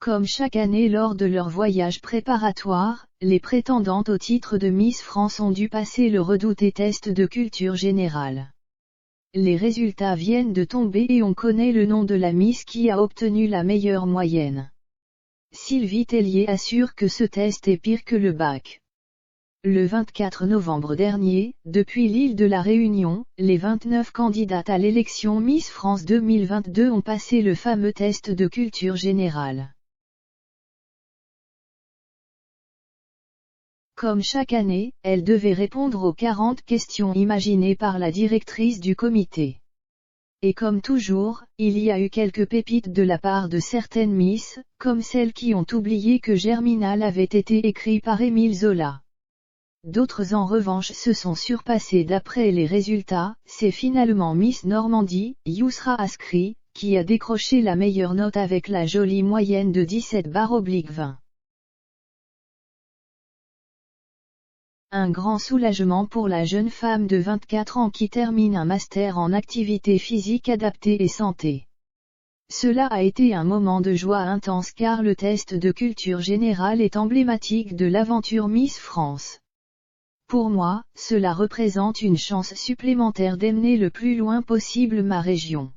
Comme chaque année lors de leur voyage préparatoire, les prétendantes au titre de Miss France ont dû passer le redouté test de culture générale. Les résultats viennent de tomber et on connaît le nom de la Miss qui a obtenu la meilleure moyenne. Sylvie Tellier assure que ce test est pire que le bac. Le 24 novembre dernier, depuis l'île de la Réunion, les 29 candidates à l'élection Miss France 2022 ont passé le fameux test de culture générale. Comme chaque année, elles devaient répondre aux 40 questions imaginées par la directrice du comité. Et comme toujours, il y a eu quelques pépites de la part de certaines Miss, comme celles qui ont oublié que Germinal avait été écrit par Émile Zola. D'autres en revanche se sont surpassées d'après les résultats, c'est finalement Miss Normandie, Yousra Askri, qui a décroché la meilleure note avec la jolie moyenne de 17/20. Un grand soulagement pour la jeune femme de 24 ans qui termine un master en activité physique adaptée et santé. Cela a été un moment de joie intense car le test de culture générale est emblématique de l'aventure Miss France. Pour moi, cela représente une chance supplémentaire d'emmener le plus loin possible ma région.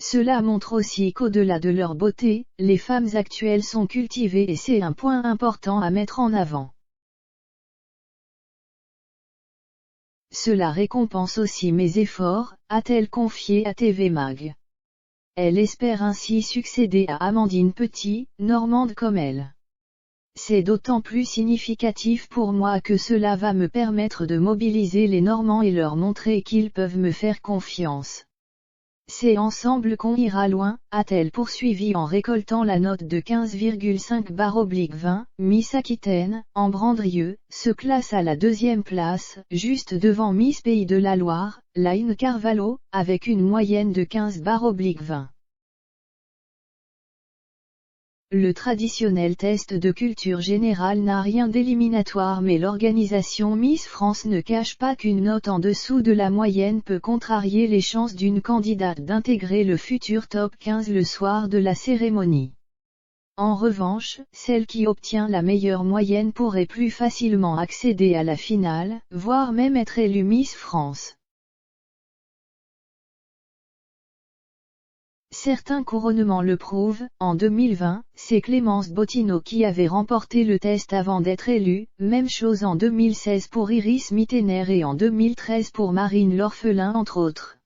Cela montre aussi qu'au-delà de leur beauté, les femmes actuelles sont cultivées et c'est un point important à mettre en avant. Cela récompense aussi mes efforts, a-t-elle confié à TV Mag. Elle espère ainsi succéder à Amandine Petit, normande comme elle. C'est d'autant plus significatif pour moi que cela va me permettre de mobiliser les Normands et leur montrer qu'ils peuvent me faire confiance. C'est ensemble qu'on ira loin, a-t-elle poursuivi en récoltant la note de 15/20. Miss Aquitaine, en Brandrieux, se classe à la deuxième place, juste devant Miss Pays de la Loire, Laine Carvalho, avec une moyenne de 15/20. Le traditionnel test de culture générale n'a rien d'éliminatoire mais l'organisation Miss France ne cache pas qu'une note en dessous de la moyenne peut contrarier les chances d'une candidate d'intégrer le futur top 15 le soir de la cérémonie. En revanche, celle qui obtient la meilleure moyenne pourrait plus facilement accéder à la finale, voire même être élue Miss France. Certains couronnements le prouvent, en 2020, c'est Clémence Bottineau qui avait remporté le test avant d'être élue, même chose en 2016 pour Iris Mittener et en 2013 pour Marine L'Orphelin entre autres.